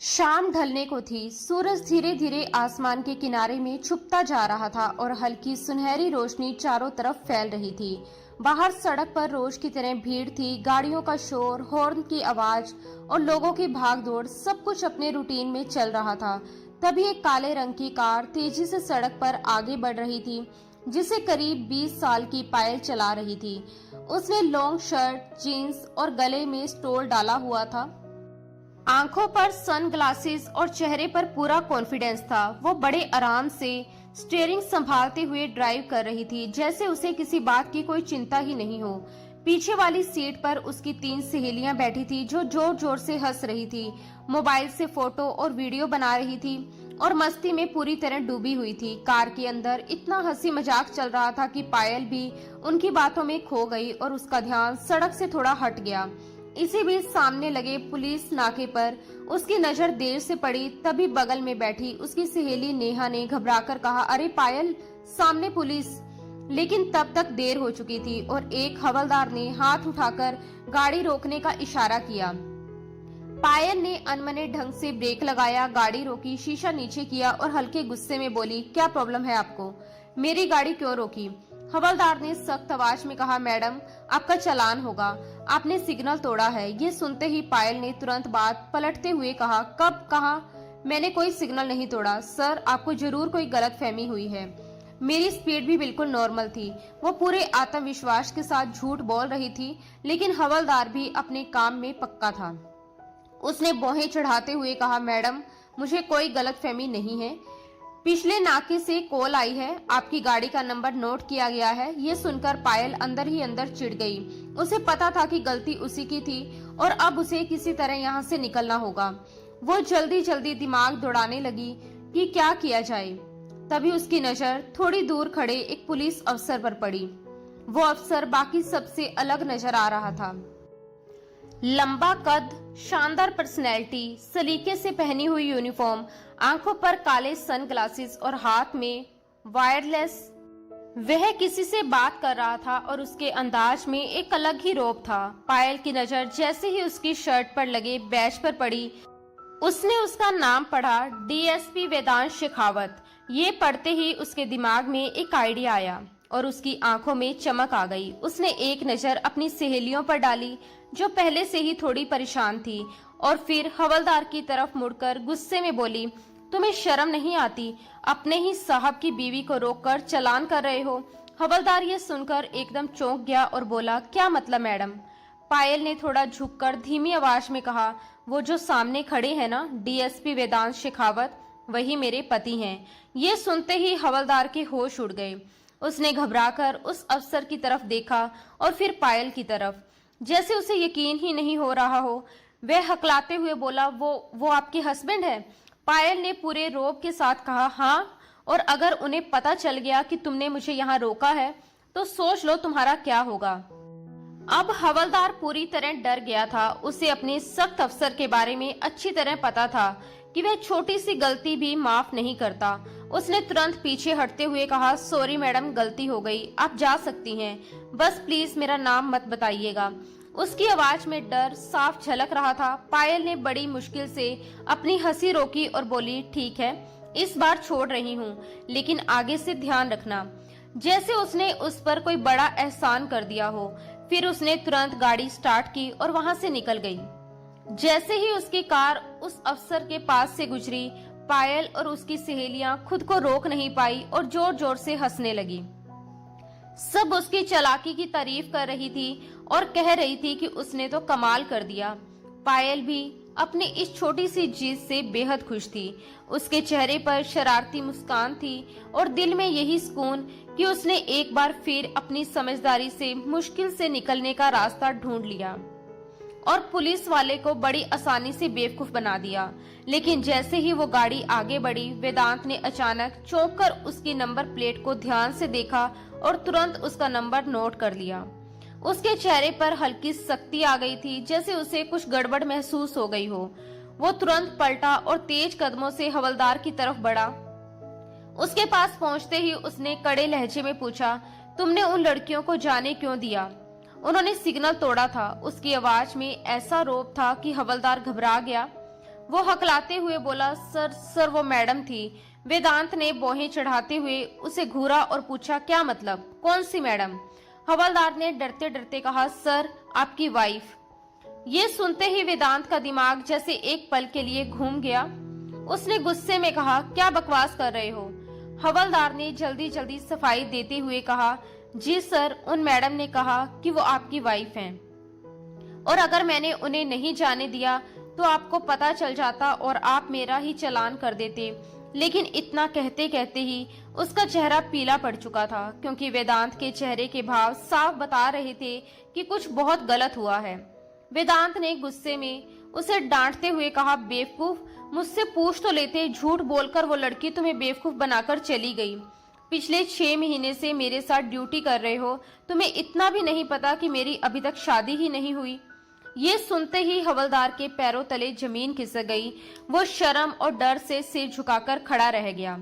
शाम ढलने को थी। सूरज धीरे धीरे आसमान के किनारे में छुपता जा रहा था और हल्की सुनहरी रोशनी चारों तरफ फैल रही थी। बाहर सड़क पर रोज की तरह भीड़ थी। गाड़ियों का शोर, हॉर्न की आवाज और लोगों की भागदौड़, सब कुछ अपने रूटीन में चल रहा था। तभी एक काले रंग की कार तेजी से सड़क पर आगे बढ़ रही थी, जिसे करीब 20 साल की पायल चला रही थी। उसने लॉन्ग शर्ट, जीन्स और गले में स्टोल डाला हुआ था। आंखों पर सन ग्लासेस और चेहरे पर पूरा कॉन्फिडेंस था। वो बड़े आराम से स्टीयरिंग संभालते हुए ड्राइव कर रही थी, जैसे उसे किसी बात की कोई चिंता ही नहीं हो। पीछे वाली सीट पर उसकी 3 सहेलियां बैठी थी, जो जोर जोर से हंस रही थी, मोबाइल से फोटो और वीडियो बना रही थी और मस्ती में पूरी तरह डूबी हुई थी। कार के अंदर इतना हंसी मजाक चल रहा था कि पायल भी उनकी बातों में खो गई और उसका ध्यान सड़क से थोड़ा हट गया। इसी बीच सामने लगे पुलिस नाके पर उसकी नजर देर से पड़ी। तभी बगल में बैठी उसकी सहेली नेहा ने घबराकर कहा, अरे पायल, सामने पुलिस। लेकिन तब तक देर हो चुकी थी और एक हवलदार ने हाथ उठाकर गाड़ी रोकने का इशारा किया। पायल ने अनमने ढंग से ब्रेक लगाया, गाड़ी रोकी, शीशा नीचे किया और हल्के गुस्से में बोली, क्या प्रॉब्लम है आपको? मेरी गाड़ी क्यों रोकी? हवलदार ने सख्त आवाज में कहा, मैडम, आपका चालान होगा, आपने सिग्नल तोड़ा है। ये सुनते ही पायल ने तुरंत बात पलटते हुए कहा, कब कहा? मैंने कोई सिग्नल नहीं तोड़ा सर, आपको जरूर कोई गलतफहमी हुई है। मेरी स्पीड भी बिल्कुल नॉर्मल थी। वो पूरे आत्मविश्वास के साथ झूठ बोल रही थी, लेकिन हवलदार भी अपने काम में पक्का था। उसने भौहें चढ़ाते हुए कहा, मैडम, मुझे कोई गलतफहमी नहीं है। पिछले नाके से कॉल आई है, आपकी गाड़ी का नंबर नोट किया गया है। ये सुनकर पायल अंदर ही अंदर चिढ़ गई। उसे पता था कि गलती उसी की थी और अब उसे किसी तरह यहाँ से निकलना होगा। वो जल्दी जल्दी दिमाग दौड़ाने लगी कि क्या किया जाए। तभी उसकी नजर थोड़ी दूर खड़े एक पुलिस अफसर पर पड़ी। वो अफसर बाकी सबसे अलग नजर आ रहा था। लंबा कद, शानदार पर्सनैलिटी, सलीके से पहनी हुई यूनिफॉर्म, आंखों पर काले सन ग्लासेस और हाथ में वायरलेस। वह किसी से बात कर रहा था और उसके अंदाज में एक अलग ही रौब था। पायल की नजर जैसे ही उसकी शर्ट पर लगे बैच पर पड़ी, उसने उसका नाम पढ़ा, डीएसपी वेदांत शेखावत। ये पढ़ते ही उसके दिमाग में एक आइडिया आया और उसकी आंखों में चमक आ गई। उसने एक नजर अपनी सहेलियों पर डाली, जो पहले से ही थोड़ी परेशान थी, और फिर हवलदार की तरफ मुड़कर गुस्से में बोली, तुम्हें शर्म नहीं आती? अपने ही साहब की बीवी को रोककर चालान कर रहे हो। हवलदार ये सुनकर एकदम चौंक गया और बोला, क्या मतलब मैडम? पायल ने थोड़ा झुककर धीमी आवाज में कहा, वो जो सामने खड़े हैं ना, डीएसपी वेदांत शेखावत, वही मेरे पति हैं। ये सुनते ही हवलदार के होश उड़ गए। उसने घबराकर उस अफसर की तरफ देखा और फिर पायल की तरफ, जैसे उसे यकीन ही नहीं हो रहा हो। वह हकलाते हुए बोला, वो आपके हस्बैंड है? पायल ने पूरे रौब के साथ कहा, हाँ, और अगर उन्हें पता चल गया कि तुमने मुझे यहाँ रोका है तो सोच लो तुम्हारा क्या होगा। अब हवलदार पूरी तरह डर गया था। उसे अपने सख्त अफसर के बारे में अच्छी तरह पता था कि वह छोटी सी गलती भी माफ नहीं करता। उसने तुरंत पीछे हटते हुए कहा, सॉरी मैडम, गलती हो गई, आप जा सकती हैं, बस प्लीज मेरा नाम मत बताइएगा। उसकी आवाज में डर साफ झलक रहा था। पायल ने बड़ी मुश्किल से अपनी हंसी रोकी और बोली, ठीक है, इस बार छोड़ रही हूँ, लेकिन आगे से ध्यान रखना। जैसे उसने उस पर कोई बड़ा एहसान कर दिया हो। फिर उसने तुरंत गाड़ी स्टार्ट की और वहां से निकल गई। जैसे ही उसकी कार उस अफसर के पास से गुजरी, पायल और उसकी सहेलियां खुद को रोक नहीं पाई और जोर जोर से हंसने लगी। सब उसकी चालाकी की तारीफ कर रही थी और कह रही थी कि उसने तो कमाल कर दिया। पायल भी अपनी इस छोटी सी जीत से बेहद खुश थी। उसके चेहरे पर शरारती मुस्कान थी और दिल में यही सुकून कि उसने एक बार फिर अपनी समझदारी से मुश्किल से निकलने का रास्ता ढूंढ लिया और पुलिस वाले को बड़ी आसानी से बेवकूफ बना दिया। लेकिन जैसे ही वो गाड़ी आगे बढ़ी, वेदांत ने अचानक चौंक कर उसकी नंबर प्लेट को ध्यान से देखा और तुरंत उसका नंबर नोट कर लिया। उसके चेहरे पर हल्की सख्ती आ गई थी, जैसे उसे कुछ गड़बड़ महसूस हो गई हो। वो तुरंत पलटा और तेज कदमों से हवलदार की तरफ बढ़ा। उसके पास पहुंचते ही उसने कड़े लहजे में पूछा, तुमने उन लड़कियों को जाने क्यों दिया? उन्होंने सिग्नल तोड़ा था। उसकी आवाज में ऐसा रौब था कि हवलदार घबरा गया। वो हकलाते हुए बोला, सर सर वो मैडम थी। वेदांत ने बोहें चढ़ाते हुए उसे घूरा और पूछा, क्या मतलब, कौन सी मैडम? हवलदार ने डरते डरते कहा, सर आपकी वाइफ। ये सुनते ही वेदांत का दिमाग जैसे एक पल के लिए घूम गया। उसने गुस्से में कहा, क्या बकवास कर रहे हो? हवलदार ने जल्दी जल्दी सफाई देते हुए कहा, जी सर, उन मैडम ने कहा कि वो आपकी वाइफ हैं और अगर मैंने उन्हें नहीं जाने दिया तो आपको पता चल जाता और आप मेरा ही चालान कर देते। लेकिन इतना कहते कहते ही उसका चेहरा पीला पड़ चुका था, क्योंकि वेदांत के चेहरे के भाव साफ बता रहे थे कि कुछ बहुत गलत हुआ है। वेदांत ने गुस्से में उसे डांटते हुए कहा, बेवकूफ, मुझसे पूछ तो लेते, झूठ बोलकर वो लड़की तुम्हें बेवकूफ बनाकर चली गई। पिछले 6 महीने से मेरे साथ ड्यूटी कर रहे हो, तुम्हें इतना भी नहीं पता कि मेरी अभी तक शादी ही नहीं हुई? ये सुनते ही हवलदार के पैरों तले जमीन खिसक गई। वो शर्म और डर से सिर झुकाकर खड़ा रह गया।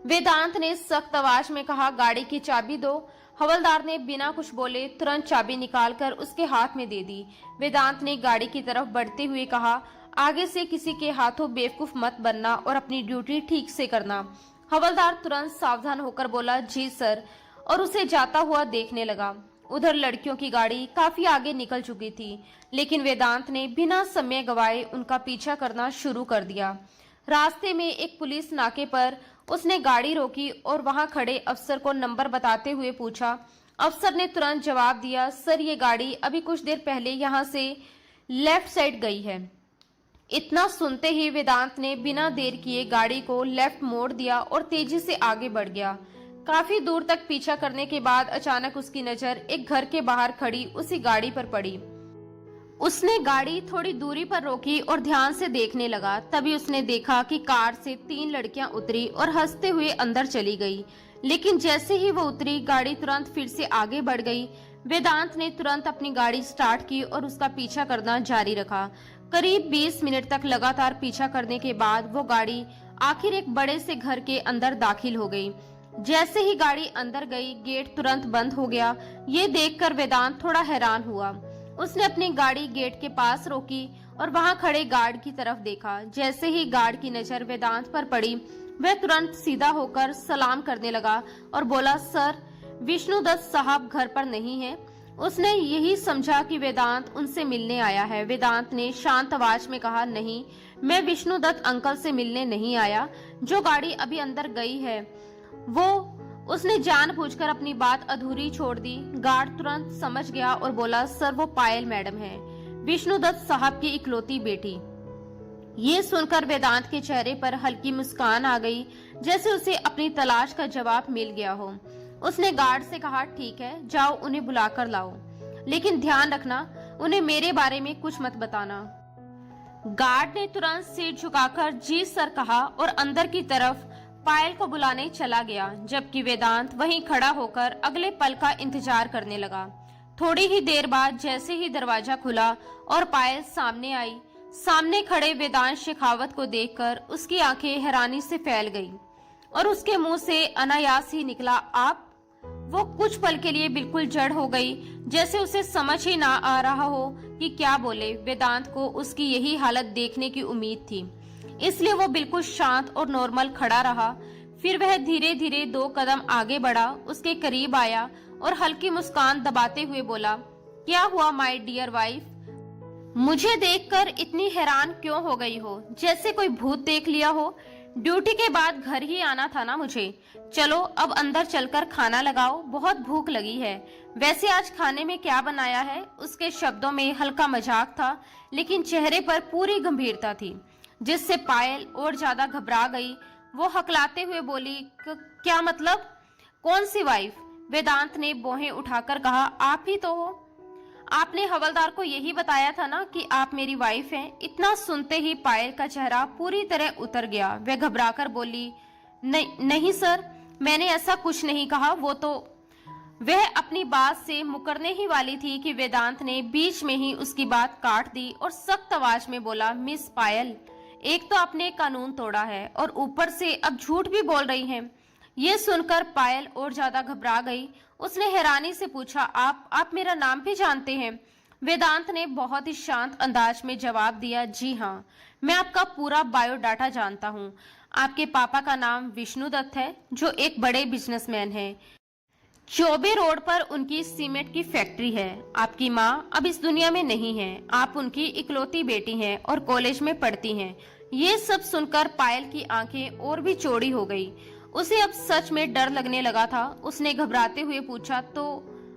वेदांत ने सख्त आवाज में कहा, गाड़ी की चाबी दो। हवलदार ने बिना कुछ बोले तुरंत चाबी निकालकर उसके हाथ में दे दी। वेदांत ने गाड़ी की तरफ बढ़ते हुए कहा, आगे से किसी के हाथों बेवकूफ मत बनना और अपनी ड्यूटी ठीक से करना। हवलदार तुरंत सावधान होकर बोला, जी सर, और उसे जाता हुआ देखने लगा। उधर लड़कियों की गाड़ी काफी आगे निकल चुकी थी, लेकिन वेदांत ने बिना समय गवाए उनका पीछा करना शुरू कर दिया। रास्ते में एक पुलिस नाके पर उसने गाड़ी रोकी और वहां खड़े अफसर को नंबर बताते हुए पूछा। अफसर ने तुरंत जवाब दिया, सर ये गाड़ी अभी कुछ देर पहले यहाँ से लेफ्ट साइड गई है। इतना सुनते ही वेदांत ने बिना देर किए गाड़ी को लेफ्ट मोड़ दिया और तेजी से आगे बढ़ गया। काफी दूर तक पीछा करने के बाद अचानक उसकी नजर एक घर के बाहर खड़ी उसी गाड़ी पर पड़ी। उसने गाड़ी थोड़ी दूरी पर रोकी और ध्यान से देखने लगा। तभी उसने देखा कि कार से 3 लड़कियां उतरी और हंसते हुए अंदर चली गई। लेकिन जैसे ही वो उतरी, गाड़ी तुरंत फिर से आगे बढ़ गई। वेदांत ने तुरंत अपनी गाड़ी स्टार्ट की और उसका पीछा करना जारी रखा। करीब 20 मिनट तक लगातार पीछा करने के बाद वो गाड़ी आखिर एक बड़े से घर के अंदर दाखिल हो गई। जैसे ही गाड़ी अंदर गई, गेट तुरंत बंद हो गया। ये देखकर वेदांत थोड़ा हैरान हुआ। उसने अपनी गाड़ी गेट के पास रोकी और वहां खड़े गार्ड की तरफ देखा। जैसे ही गार्ड की नजर वेदांत पर पड़ी, वह तुरंत सीधा होकर सलाम करने लगा और बोला, सर विष्णुदत्त साहब घर पर नहीं है। उसने यही समझा कि वेदांत उनसे मिलने आया है। वेदांत ने शांत आवाज में कहा, नहीं, मैं विष्णुदत्त अंकल से मिलने नहीं आया। जो गाड़ी अभी अंदर गई है वो, उसने जानबूझकर अपनी बात अधूरी छोड़ दी। गार्ड तुरंत समझ गया और बोला, सर वो पायल मैडम है, विष्णुदत्त साहब की इकलौती बेटी। ये सुनकर वेदांत के चेहरे पर हल्की मुस्कान आ गई, जैसे उसे अपनी तलाश का जवाब मिल गया हो। उसने गार्ड से कहा, ठीक है, जाओ उन्हें बुलाकर लाओ, लेकिन ध्यान रखना उन्हें मेरे बारे में कुछ मत बताना। गार्ड ने तुरंत सिर झुकाकर जी सर कहा और अंदर की तरफ पायल को बुलाने चला गया, जबकि वेदांत वहीं खड़ा होकर अगले पल का इंतजार करने लगा। थोड़ी ही देर बाद जैसे ही दरवाजा खुला और पायल सामने आई, सामने खड़े वेदांत शेखावत को देखकर उसकी आंखें हैरानी से फैल गईं और उसके मुंह से अनायास ही निकला, आप? वो कुछ पल के लिए बिल्कुल जड़ हो गई, जैसे उसे समझ ही ना आ रहा हो कि क्या बोले। वेदांत को उसकी यही हालत देखने की उम्मीद थी, इसलिए वो बिल्कुल शांत और नॉर्मल खड़ा रहा। फिर वह धीरे धीरे 2 कदम आगे बढ़ा, उसके करीब आया और हल्की मुस्कान दबाते हुए बोला, क्या हुआ माय डियर वाइफ? मुझे देखकर इतनी हैरान क्यों हो गई हो? जैसे कोई भूत देख लिया हो? ड्यूटी के बाद घर ही आना था ना मुझे। चलो अब अंदर चलकर खाना लगाओ, बहुत भूख लगी है। वैसे आज खाने में क्या बनाया है? उसके शब्दों में हल्का मजाक था, लेकिन चेहरे पर पूरी गंभीरता थी, जिससे पायल और ज्यादा घबरा गई। वो हकलाते हुए बोली, क्या मतलब? कौन सी वाइफ? वेदांत ने बोहें उठाकर कहा, आप ही तो हो। आपने हवलदार को यही बताया था ना कि आप मेरी वाइफ हैं। इतना सुनते ही पायल का चेहरा पूरी तरह उतर गया। वह घबराकर बोली, नहीं सर, मैंने ऐसा कुछ नहीं कहा। वो तो वह अपनी बात से मुकरने ही वाली थी कि वेदांत ने बीच में ही उसकी बात काट दी और सख्त आवाज में बोला, मिस पायल, एक तो आपने कानून तोड़ा है और ऊपर से अब झूठ भी बोल रही हैं। ये सुनकर पायल और ज्यादा घबरा गई। उसने हैरानी से पूछा, आप मेरा नाम भी जानते हैं? वेदांत ने बहुत ही शांत अंदाज में जवाब दिया, जी हाँ, मैं आपका पूरा बायोडाटा जानता हूँ। आपके पापा का नाम विष्णु दत्त है, जो एक बड़े बिजनेसमैन हैं। चौबे रोड पर उनकी सीमेंट की फैक्ट्री है। आपकी माँ अब इस दुनिया में नहीं है। आप उनकी इकलौती बेटी हैं और कॉलेज में पढ़ती हैं। ये सब सुनकर पायल की आंखें और भी चौड़ी हो गई। उसे अब सच में डर लगने लगा था। उसने घबराते हुए पूछा, तो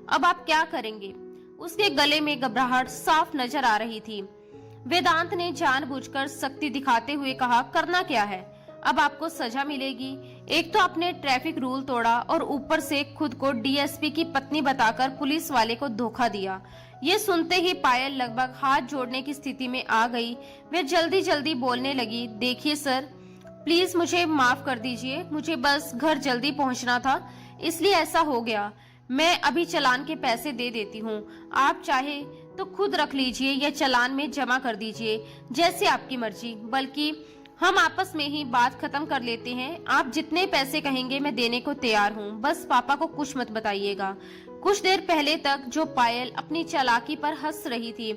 अब आप क्या करेंगे? उसके गले में घबराहट साफ नजर आ रही थी। वेदांत ने जानबूझकर सख्ती दिखाते हुए कहा, करना क्या है? अब आपको सजा मिलेगी। एक तो आपने ट्रैफिक रूल तोड़ा और ऊपर से खुद को डीएसपी की पत्नी बताकर पुलिस वाले को धोखा दिया। ये सुनते ही पायल लगभग हाथ जोड़ने की स्थिति में आ गई। वे जल्दी जल्दी बोलने लगी, देखिए सर, प्लीज मुझे माफ कर दीजिए। मुझे बस घर जल्दी पहुंचना था, इसलिए ऐसा हो गया। मैं अभी चालान के पैसे दे देती हूँ। आप चाहे तो खुद रख लीजिए या चालान में जमा कर दीजिए, जैसे आपकी मर्जी। बल्कि हम आपस में ही बात खत्म कर लेते हैं। आप जितने पैसे कहेंगे मैं देने को तैयार हूँ, बस पापा को कुछ मत बताइएगा। कुछ देर पहले तक जो पायल अपनी चालाकी पर हंस रही थी,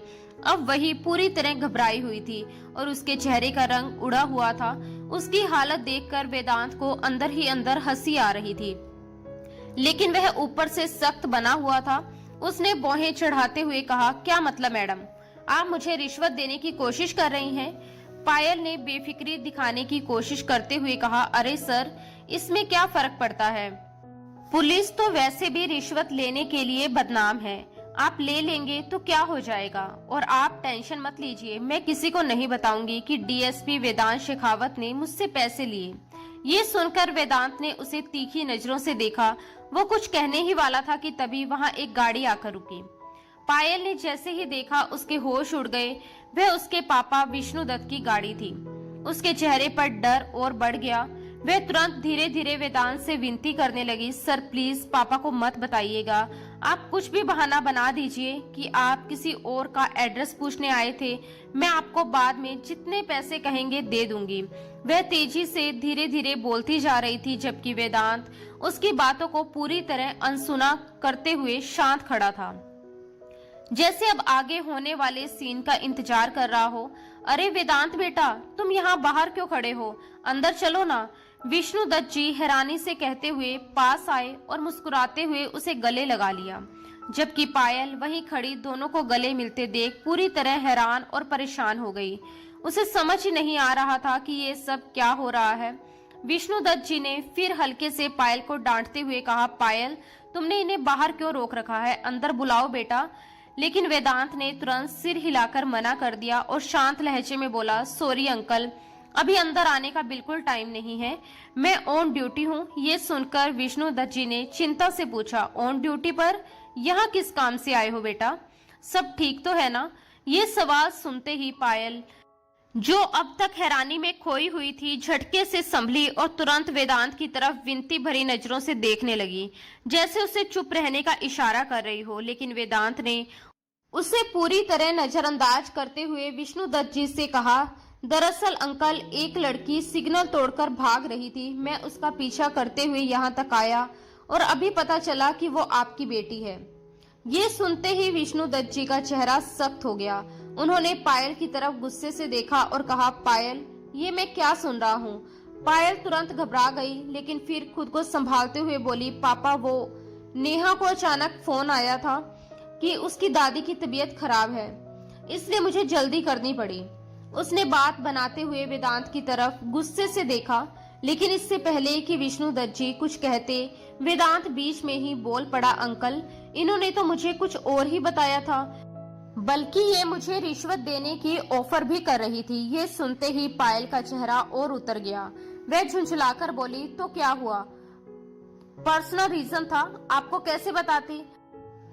अब वही पूरी तरह घबराई हुई थी और उसके चेहरे का रंग उड़ा हुआ था। उसकी हालत देखकर वेदांत को अंदर ही अंदर हंसी आ रही थी, लेकिन वह ऊपर से सख्त बना हुआ था। उसने भौहें चढ़ाते हुए कहा, क्या मतलब मैडम, आप मुझे रिश्वत देने की कोशिश कर रही हैं? पायल ने बेफिक्री दिखाने की कोशिश करते हुए कहा, अरे सर, इसमें क्या फर्क पड़ता है? पुलिस तो वैसे भी रिश्वत लेने के लिए बदनाम है। आप ले लेंगे तो क्या हो जाएगा? और आप टेंशन मत लीजिए, मैं किसी को नहीं बताऊंगी कि डीएसपी वेदांत शेखावत ने मुझसे पैसे लिए। ये सुनकर वेदांत ने उसे तीखी नजरों से देखा। वो कुछ कहने ही वाला था कि तभी वहां एक गाड़ी आकर रुकी। पायल ने जैसे ही देखा, उसके होश उड़ गए। वह उसके पापा विष्णु दत्त की गाड़ी थी। उसके चेहरे पर डर और बढ़ गया। वह तुरंत धीरे धीरे वेदांत से विनती करने लगी, सर प्लीज पापा को मत बताइएगा। आप कुछ भी बहाना बना दीजिए कि आप किसी और का एड्रेस पूछने आए थे। मैं आपको बाद में जितने पैसे कहेंगे दे दूंगी। वह तेजी से धीरे धीरे बोलती जा रही थी, जबकि वेदांत उसकी बातों को पूरी तरह अनसुना करते हुए शांत खड़ा था, जैसे अब आगे होने वाले सीन का इंतजार कर रहा हो। अरे वेदांत बेटा, तुम यहाँ बाहर क्यों खड़े हो? अंदर चलो ना। विष्णु दत्त जी हैरानी से कहते हुए पास आए और मुस्कुराते हुए उसे गले लगा लिया, जबकि पायल वहीं खड़ी दोनों को गले मिलते देख पूरी तरह हैरान और परेशान हो गई। उसे समझ ही नहीं आ रहा था कि ये सब क्या हो रहा है। विष्णु दत्त जी ने फिर हल्के से पायल को डांटते हुए कहा, पायल, तुमने इन्हें बाहर क्यों रोक रखा है? अंदर बुलाओ बेटा। लेकिन वेदांत ने तुरंत सिर हिलाकर मना कर दिया और शांत लहजे में बोला, सॉरी अंकल, अभी अंदर आने का बिल्कुल टाइम नहीं है, मैं ऑन ड्यूटी हूँ। ये सुनकर विष्णु दत्त जी ने चिंता से पूछा, ऑन ड्यूटी पर? यहाँ किस काम से आए हो बेटा? सब ठीक तो है ना? ये सवाल सुनते ही पायल, जो अब तक हैरानी में खोई हुई थी, झटके से संभली और तुरंत वेदांत की तरफ विनती भरी नजरों से देखने लगी, जैसे उसे चुप रहने का इशारा कर रही हो। लेकिन वेदांत ने उसे पूरी तरह नजरअंदाज करते हुए विष्णु दत्त जी से कहा, दरअसल अंकल, एक लड़की सिग्नल तोड़कर भाग रही थी। मैं उसका पीछा करते हुए यहाँ तक आया और अभी पता चला कि वो आपकी बेटी है। ये सुनते ही विष्णु दत्त जी का चेहरा सख्त हो गया। उन्होंने पायल की तरफ गुस्से से देखा और कहा, पायल, ये मैं क्या सुन रहा हूँ? पायल तुरंत घबरा गई, लेकिन फिर खुद को संभालते हुए बोली, पापा, वो नेहा को अचानक फोन आया था कि उसकी दादी की तबीयत खराब है, इसलिए मुझे जल्दी करनी पड़ी। उसने बात बनाते हुए वेदांत की तरफ गुस्से से देखा, लेकिन इससे पहले कि विष्णु दत्त जी कुछ कहते, वेदांत बीच में ही बोल पड़ा, अंकल, इन्होंने तो मुझे कुछ और ही बताया था, बल्कि ये मुझे रिश्वत देने की ऑफर भी कर रही थी। ये सुनते ही पायल का चेहरा और उतर गया। वह झुंझलाकर बोली, तो क्या हुआ? पर्सनल रीजन था, आपको कैसे बताती?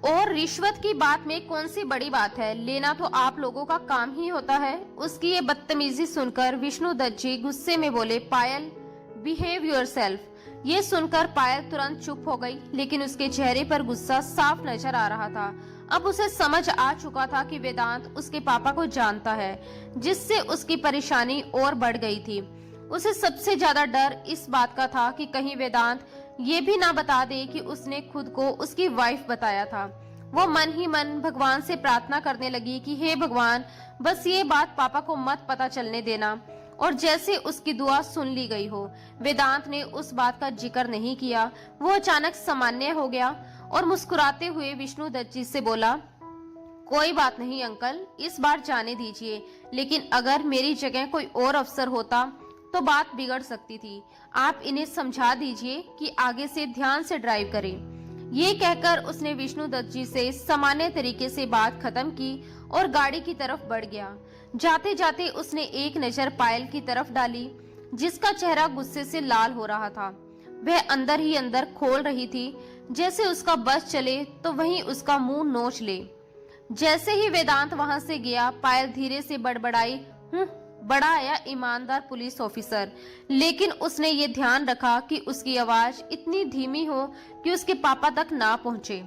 और रिश्वत की बात में कौन सी बड़ी बात है? लेना तो आप लोगों का काम ही होता है। उसकी ये बदतमीजी सुनकर विष्णु दत्त जी गुस्से में बोले, पायल, बिहेव योरसेल्फ। ये सुनकर पायल तुरंत चुप हो गई, लेकिन उसके चेहरे पर गुस्सा साफ नजर आ रहा था। अब उसे समझ आ चुका था कि वेदांत उसके पापा को जानता है, जिससे उसकी परेशानी और बढ़ गई थी। उसे सबसे ज्यादा डर इस बात का था कि कहीं वेदांत ये भी ना बता दे कि उसने खुद को उसकी वाइफ बताया था। वो मन ही मन भगवान से प्रार्थना करने लगी कि हे भगवान, बस ये बात पापा को मत पता चलने देना। और जैसे उसकी दुआ सुन ली गई हो, वेदांत ने उस बात का जिक्र नहीं किया। वो अचानक सामान्य हो गया और मुस्कुराते हुए विष्णुदत्त जी से बोला, कोई बात नहीं अंकल, इस बार जाने दीजिए, लेकिन अगर मेरी जगह कोई और अफसर होता तो बात बिगड़ सकती थी। आप इन्हें समझा दीजिए कि आगे से ध्यान से ड्राइव करें। ये कहकर उसने विष्णुदत्त जी से सामान्य तरीके से बात खत्म की और गाड़ी की तरफ बढ़ गया। जाते जाते उसने एक नजर पायल की तरफ डाली, जिसका चेहरा गुस्से से लाल हो रहा था। वह अंदर ही अंदर खोल रही थी, जैसे उसका बस चले तो वहीं उसका मुंह नोच ले। जैसे ही वेदांत वहां से गया, पायल धीरे से बड़बड़ाई, बड़ा आया ईमानदार पुलिस ऑफिसर। लेकिन उसने ये ध्यान रखा कि उसकी आवाज इतनी धीमी हो कि उसके पापा तक ना पहुंचे,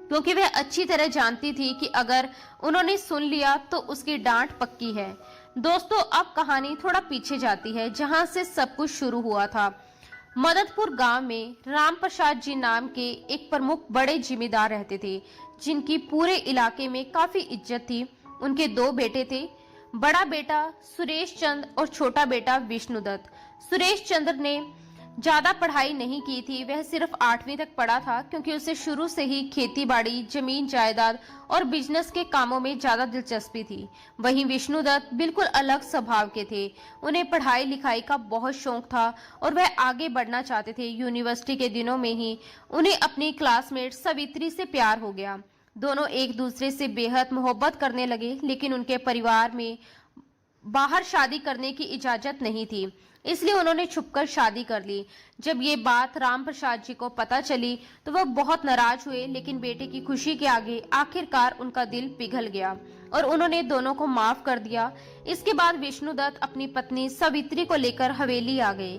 क्योंकि वह अच्छी तरह जानती थी कि अगर उन्होंने सुन लिया तो उसकी डांट पक्की है। दोस्तों, अब कहानी थोड़ा पीछे जाती है, जहां से सब कुछ शुरू हुआ था। मददपुर गांव में राम प्रसाद जी नाम के एक प्रमुख बड़े जिम्मेदार रहते थे, जिनकी पूरे इलाके में काफी इज्जत थी। उनके 2 बेटे थे, बड़ा बेटा सुरेश चंद्र और छोटा बेटा विष्णुदत्त। सुरेश चंद्र ने ज्यादा पढ़ाई नहीं की थी, वह सिर्फ 8वीं तक पढ़ा था, क्योंकि उसे शुरू से ही खेती बाड़ी, जमीन जायदाद और बिजनेस के कामों में ज्यादा दिलचस्पी थी। वहीं विष्णुदत्त बिल्कुल अलग स्वभाव के थे। उन्हें पढ़ाई लिखाई का बहुत शौक था और वह आगे बढ़ना चाहते थे। यूनिवर्सिटी के दिनों में ही उन्हें अपनी क्लासमेट सवित्री से प्यार हो गया। दोनों एक दूसरे से बेहद मोहब्बत करने लगे, लेकिन उनके परिवार में बाहर शादी करने की इजाजत नहीं थी, इसलिए उन्होंने छुपकर शादी कर ली। जब ये बात राम प्रसाद जी को पता चली तो वह बहुत नाराज हुए, लेकिन बेटे की खुशी के आगे आखिरकार उनका दिल पिघल गया और उन्होंने दोनों को माफ कर दिया। इसके बाद विष्णुदत्त अपनी पत्नी सवित्री को लेकर हवेली आ गए।